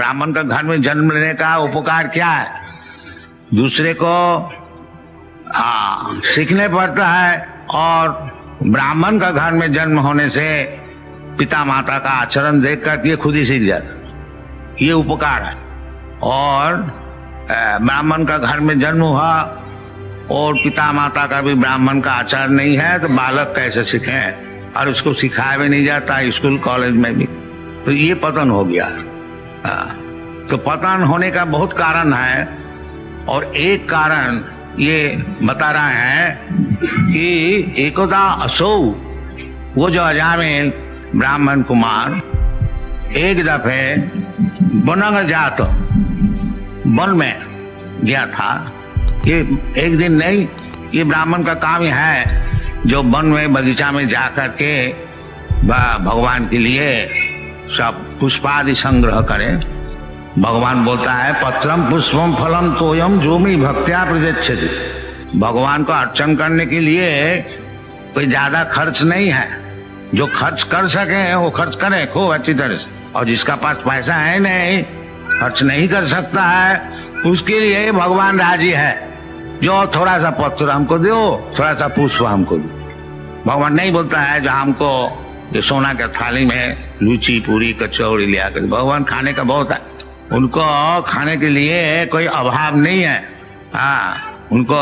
ब्राह्मण का घर में जन्म लेने का उपकार क्या है? दूसरे को सीखने पड़ता है, और ब्राह्मण का घर में जन्म होने से पिता माता का आचरण देख कर ये खुद ही सीख जाता, ये उपकार है। और ब्राह्मण का घर में जन्म हुआ और पिता माता का भी ब्राह्मण का आचार नहीं है, तो बालक कैसे सीखे? और उसको सिखाया भी नहीं जाता स्कूल कॉलेज में भी, तो ये पतन हो गया। तो पतन होने का बहुत कारण है, और एक कारण ये बता रहे हैं कि एकदा असौ, वो जो अजामिल ब्राह्मण कुमार एक दफे बनंग जात वन में गया था। ये एक दिन नहीं, ये ब्राह्मण का काम ही है जो वन में बगीचा में जा करके भगवान के लिए सब पुष्पादि संग्रह करे। भगवान बोलता है पत्रम पुष्पम फलम तोयम जो मी भक्त्या प्रयच्छति। भगवान को अर्चन करने के लिए कोई ज्यादा खर्च नहीं है, जो खर्च कर सके वो खर्च करे खूब अच्छी तरह से, और जिसका पास पैसा है नहीं, खर्च नहीं कर सकता है, उसके लिए भगवान राजी है। जो थोड़ा सा पत्र हमको दो, थोड़ा सा पुष्प हमको दो। भगवान नहीं बोलता है जो हमको ये सोना के थाली में लूची पूरी कचौड़ी ले आकर। भगवान खाने का बहुत है, उनको खाने के लिए कोई अभाव नहीं है। उनको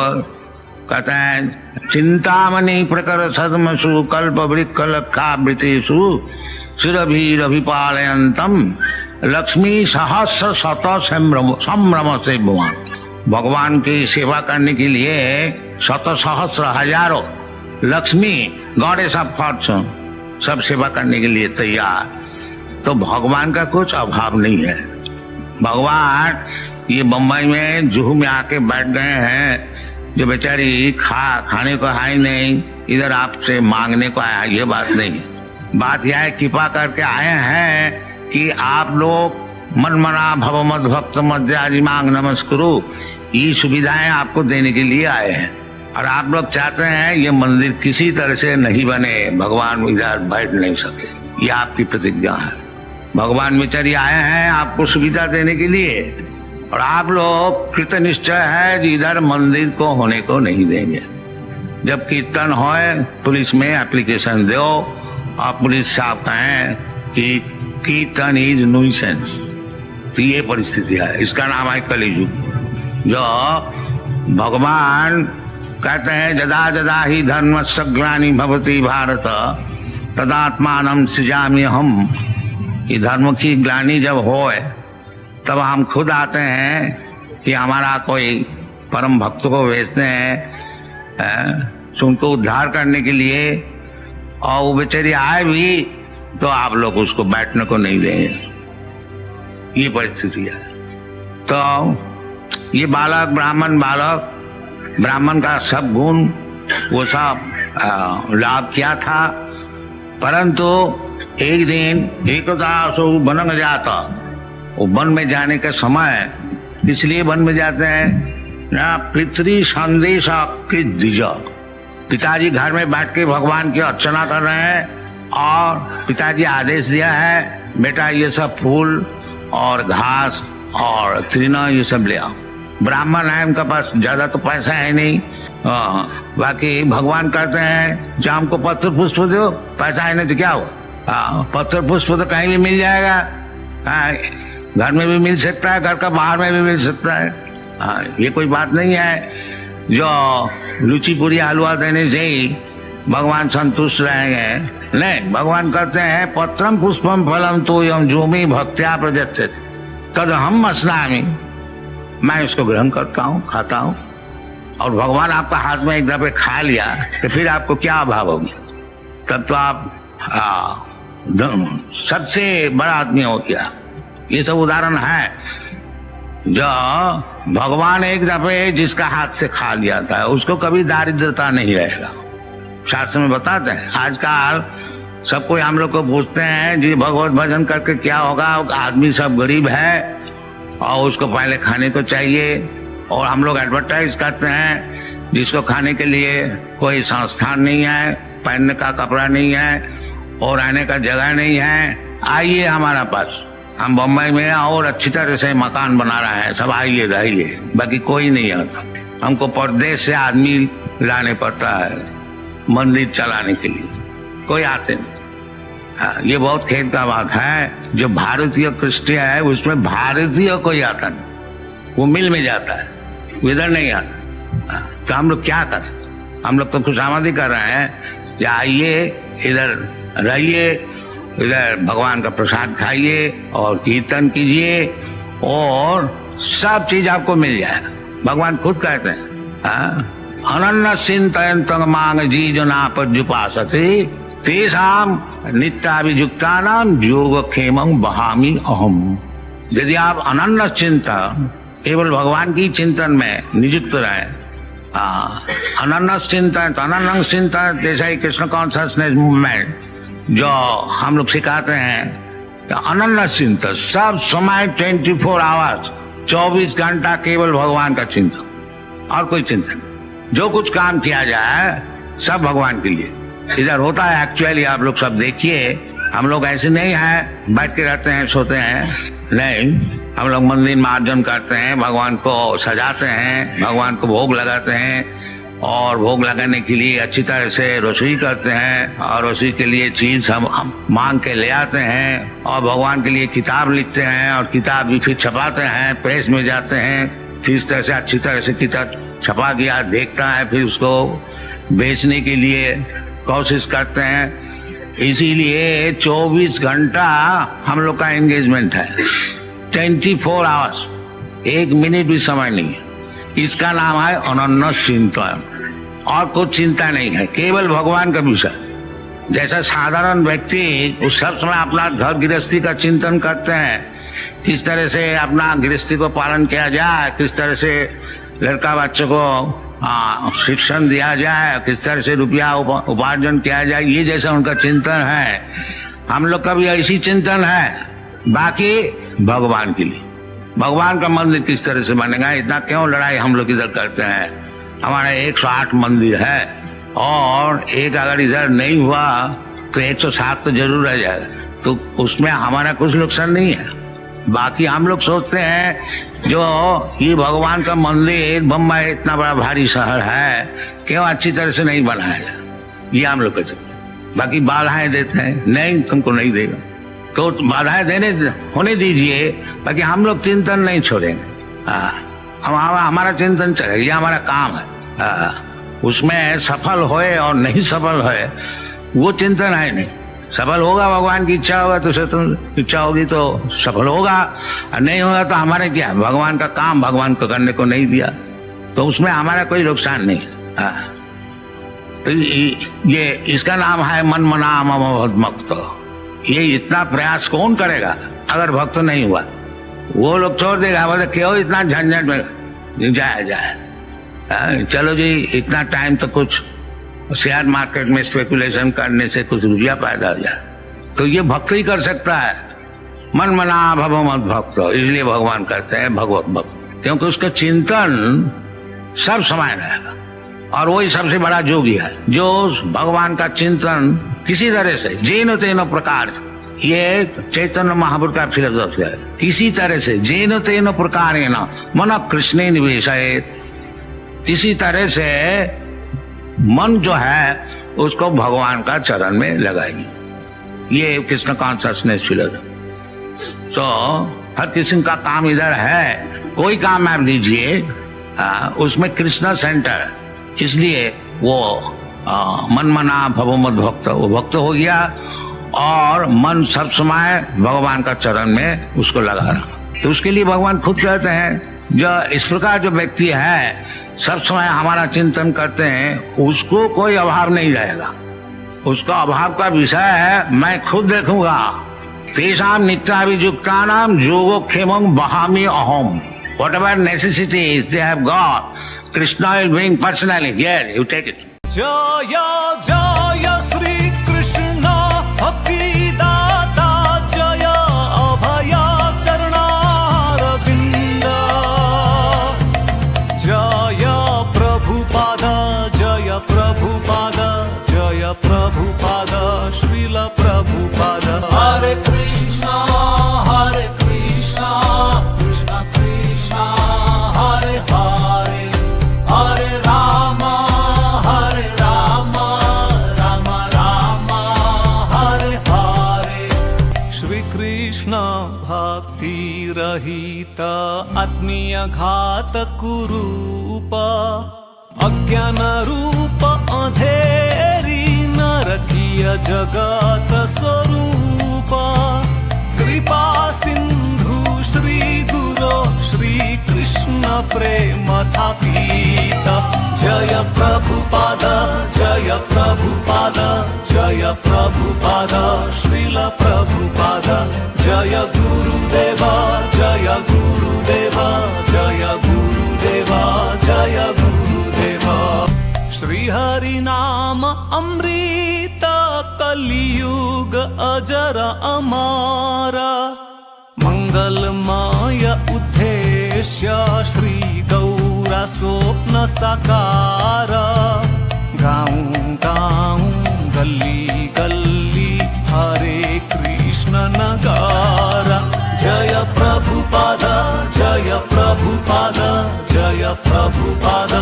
कहते हैं चिंतामणि प्रकर सदमसु कल्प वृक्ष लक्षावृतिषु सुरभिरभिपालयन्तम लक्ष्मी सहस्र शत संभ्रम से भगवान। भगवान की सेवा करने के लिए शत सहस्र हजारों लक्ष्मी गॉडेस ऑफ फॉर्चून सब सेवा करने के लिए तैयार। तो भगवान का कुछ अभाव नहीं है। भगवान ये बम्बई में जुहू में आके बैठ गए हैं, जो बेचारी खाने को है ही नहीं, इधर आपसे मांगने को आया, ये बात नहीं है। बात यह है कृपा करके आए हैं कि आप लोग मन मना भव मद भक्त मध्याजी मांग नमस्कुरु, ये सुविधाएं आपको देने के लिए आए हैं। और आप लोग चाहते हैं ये मंदिर किसी तरह से नहीं बने, भगवान इधर बैठ नहीं सके, ये आपकी प्रतिज्ञा है। भगवान बेचारी आए हैं आपको सुविधा देने के लिए, और आप लोग कृतनिश्चय है कि इधर मंदिर को होने को नहीं देंगे। जब कीर्तन होए पुलिस में एप्लीकेशन दो, और पुलिस साहब कहें कि कीर्तन इज न्यूसेंस, तो ये परिस्थिति है। इसका नाम है कलियुग। जो भगवान कहते हैं जदा जदा ही धर्मस्य ग्लानि भवति भारत तदात्मानं सृजामि हम। ये धर्म की ग्लानि जब होए तब हम खुद आते हैं कि हमारा कोई परम भक्त को भेजते हैं उनको उद्धार करने के लिए, और वो बेचारी आए भी तो आप लोग उसको बैठने को नहीं देंगे। ये परिस्थिति है। तो ये बालक ब्राह्मण का सब गुण वो सब लाभ किया था, परंतु एक दिन एकदा सो वन में जाता। वो वन में जाने का समय इसलिए वन में जाते हैं ना, पितृ संदेश के दिजा। पिताजी घर में बैठ के भगवान की अर्चना कर रहे हैं, और पिताजी आदेश दिया है बेटा ये सब फूल और घास और तृण ये सब ले आओ। ब्राह्मण है, उनका पास ज्यादा तो पैसा है नहीं, बाकी भगवान कहते हैं जो हमको पत्र पुष्प दो, पैसा है नहीं तो क्या हुआ, पत्र पुष्प तो कहीं भी मिल जाएगा, घर में भी मिल सकता है, घर का बाहर में भी मिल सकता है। ये कोई बात नहीं है जो लूची पूरी हलवा देने से ही भगवान संतुष्ट रहेंगे। नहीं, भगवान कहते हैं पत्रम पुष्पम फलम तोयम जोमी भक्त्या प्रयच्छति कद हम मस्नामि, मैं इसको ग्रहण करता हूँ, खाता हूँ। और भगवान आपका हाथ में एक दफे खा लिया तो फिर आपको क्या अभाव होगी? तब तो आप सबसे बड़ा आदमी हो गया। ये सब उदाहरण है जो भगवान एक दफे जिसका हाथ से खा लिया था उसको कभी दारिद्रता नहीं रहेगा। शास्त्र में बताते हैं। आजकल सब कोई हम लोग को पूछते हैं जी भगवत भजन करके क्या होगा, आदमी सब गरीब है और उसको पहले खाने को चाहिए, और हम लोग एडवर्टाइज करते हैं जिसको खाने के लिए कोई संस्थान नहीं है, पहनने का कपड़ा नहीं है और रहने का जगह नहीं है, आइए हमारा पास। हम बम्बई में और अच्छी तरह से मकान बना रहे हैं, सब आइए रहिए, बाकी कोई नहीं आता। हमको परदेश से आदमी लाने पड़ता है मंदिर चलाने के लिए, कोई आते नहीं। हाँ, ये बहुत खेद का बात है। जो भारतीय क्रिश्चियन है उसमें भारतीय कोई आता नहीं, वो मिल में जाता है, इधर नहीं आता। हाँ, तो हम लोग क्या करें? हम लोग तो खुशामदी कर रहे हैं, आइए इधर रहिए, इधर भगवान का प्रसाद खाइए और कीर्तन कीजिए और सब चीज आपको मिल जाएगा। भगवान खुद कहते हैं अनन्य चिंतयन्तं मांग जीजना पर्युपासते तेषां नित्याभियुक्तानां योगक्षेमं वहामि अहम्। यदि आप अनन्य चिंतन, केवल भगवान की चिंतन में नियुक्त रहे, अनन्य चिंतन जैसा ही कृष्ण कॉन्शियसनेस मूवमेंट जो हम लोग सिखाते हैं, अनन्य चिंतन सब समय 24 आवर्स 24 घंटा केवल भगवान का चिंतन और कोई चिंतन। जो कुछ काम किया जाए सब भगवान के लिए। इधर होता है एक्चुअली, आप लोग सब देखिए, हम लोग ऐसे नहीं है बैठ के रहते हैं सोते हैं, नहीं, हम लोग मंदिर मार्जन करते हैं, भगवान को सजाते हैं, भगवान को भोग लगाते हैं और भोग लगाने के लिए अच्छी तरह से रसोई करते हैं और रसोई के लिए चीज हम मांग के ले आते हैं और भगवान के लिए किताब लिखते हैं और किताब भी फिर छपाते हैं, प्रेस में जाते हैं, फिर इस तरह से अच्छी तरह से किताब छपा गया देखता है, फिर उसको बेचने के लिए कोशिश करते हैं। इसीलिए 24 घंटा हम लोग का एंगेजमेंट है, 24 आवर्स, एक मिनट भी समय नहीं है। इसका नाम है अनन्य चिंतन और कुछ चिंता नहीं है, केवल भगवान का विषय। जैसा साधारण व्यक्ति उस सब समय अपना घर गृहस्थी का चिंतन करते हैं, किस तरह से अपना गृहस्थी को पालन किया जाए, किस तरह से लड़का बच्चों को शिक्षण दिया जाए, किस तरह से रुपया उपार्जन किया जाए, ये जैसा उनका चिंतन है, हम लोग का भी ऐसी चिंतन है। बाकी भगवान के लिए, भगवान का मंदिर किस तरह से बनेगा, इतना क्यों लड़ाई हम लोग इधर करते हैं। हमारा 108 मंदिर है और एक अगर इधर नहीं हुआ तो 107 तो जरूर रह जाएगा, तो उसमें हमारा कुछ नुकसान नहीं है। बाकी हम लोग सोचते हैं जो ये भगवान का मंदिर बम्बई इतना बड़ा भारी शहर है, क्यों अच्छी तरह से नहीं बनाया जाए, ये हम लोग कहते हैं। बाकी बाधाएं देते हैं, नहीं तुमको नहीं देगा, तो बाधाएं देने होने दीजिए, बाकी हम लोग चिंतन नहीं छोड़ेंगे। हमारा चिंतन चलेगा, ये हमारा काम है। उसमें सफल होए और नहीं सफल होए वो चिंतन है नहीं। सफल होगा भगवान की इच्छा होगा तो इच्छा होगी तो सफल होगा, और नहीं होगा तो हमारे क्या, भगवान का काम भगवान को करने को नहीं दिया, तो उसमें हमारा कोई नुकसान नहीं है। तो ये इसका नाम है मन मना मम भक्त। ये इतना प्रयास कौन करेगा अगर भक्त नहीं हुआ? वो लोग छोड़ देगा, मतलब क्यों इतना झंझट में जाए। चलो जी, इतना टाइम तो कुछ शेयर मार्केट में स्पेकुलेशन करने से कुछ रुपया पैदा हो जाए, तो ये भक्त ही कर सकता है। मन मना भव मत भक्त, इसलिए भगवान कहते हैं भगवत भक्त, क्योंकि उसका चिंतन सब समय रहेगा और वही सबसे बड़ा योगी है जो भगवान का चिंतन किसी तरह से जेनो तेनो प्रकार, ये चैतन्य महाप्रभु का फिलोसॉफी है, किसी तरह से जेनो तेनो प्रकार मन कृष्ण निवेश, किसी तरह से मन जो है उसको भगवान का चरण में लगाएगी। ये कृष्ण कॉन्शियसनेस फिलोसॉफी। तो हर किसी का काम इधर है, कोई काम आप लीजिए उसमें कृष्ण सेंटर, इसलिए वो मन मना भव मत भक्त, वो भक्त हो गया और मन सब समय भगवान का चरण में उसको लगा रहा। तो उसके लिए भगवान खुद कहते हैं जो इस प्रकार जो व्यक्ति है सब समय हमारा चिंतन करते हैं, उसको कोई अभाव नहीं रहेगा। उसका अभाव का विषय है मैं खुद देखूंगा। तेषां नित्याभियुक्तानां योगक्षेमं वहामि अहम्। Whatever necessities they have got, Krishna will bring personally. Here, you take it. Jaya Jaya Shri Krishna Bhakti Data Jaya Abhaya Charanaaravinda Jaya Prabhupada Jaya Prabhupada Jaya Prabhupada Srila Prabhupada Hare Krishna Hare रहित आत्मीय घात कुरूप अज्ञान रूप अंधेरी नरकीय जगत स्वरूप कृपा सिंधु श्री गुरो श्री कृष्ण प्रेम थापीत जय प्रभुपाद जय प्रभुपाद जय प्रभुपाद श्रील प्रभुपाद जय गुरुदेव जय गुरुदेव जय गुरुदेव जय गुरुदेव श्री हरि नाम अमृत कलियुग अजर अमर मंगलमय उद्देश्य श्री गौरा स्वप्न साकार गाँव गाँव गली गली हरे कृष्ण नगारा जय प्रभुपाद जय प्रभुपाद जय प्रभुपाद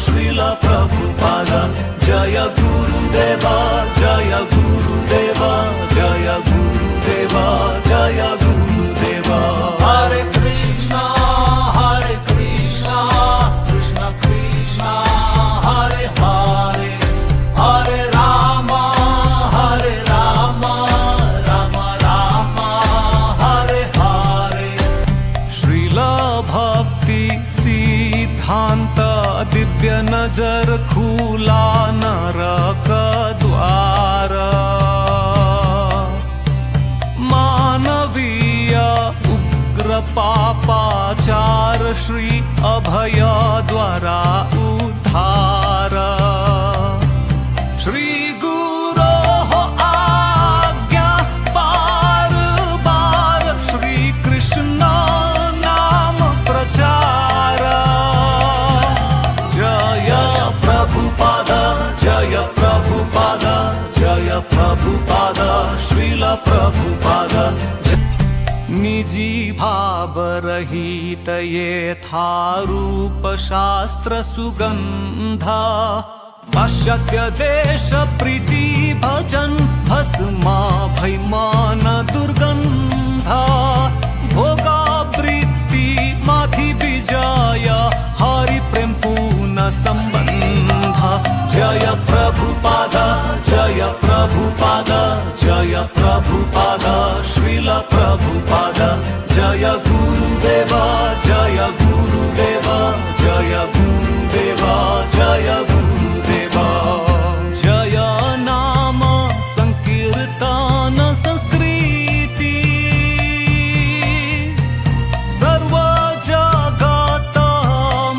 श्रील प्रभुपाद जय गुरुदेव जय गुरुदेव जय गुरुदेव जय गुरुदेव हरे कृष्णा कृष्ण कृष्ण हरे हरे हरे राम राम राम हरे हरे श्रील भक्ति सिद्धांत दिव्य नजर खुला नरक द्वार मानवीय उग्र पापाचार श्री अभय द्वारा उद्धार श्री गुरो आज्ञा बार बार श्री कृष्ण नाम प्रचार जय प्रभुपाद जय प्रभुपाद जय प्रभुपाद श्रील प्रभुपाद निजी भाव रहित यथारूप शास्त्र सुगंध पाश्चात्य देश प्रीति भजन भस्मा भैमान दुर्गंध भोगा वृत्ति माधि विजय हरि प्रेम पूर्ण संबंध जय प्रभुपाद जय प्रभुपाद जय प्रभुपाद श्रील प्रभुपाद जय गुरुदेव जय गुरुदेव जय गुरुदेव जय गुरुदेव जय नाम संकीर्तन संस्कृति सर्व जगत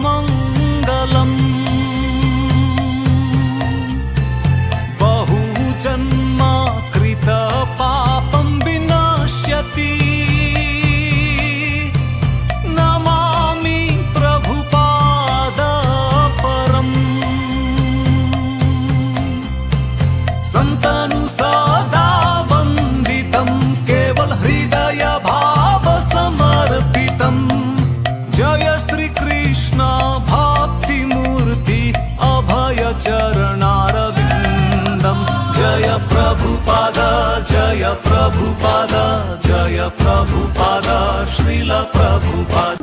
मंगलम बहु जन्म कृत पापं विनश्यति नमामि प्रभुपाद परम् संतनु सदा वन्दितं केवल हृदय भाव समर्पितं जय श्री कृष्ण भक्ति मूर्ति अभय चरणारविन्दं जय प्रभुपाद जय प्रभुपाद जय प्रभुपाद श्रील प्रभुपाद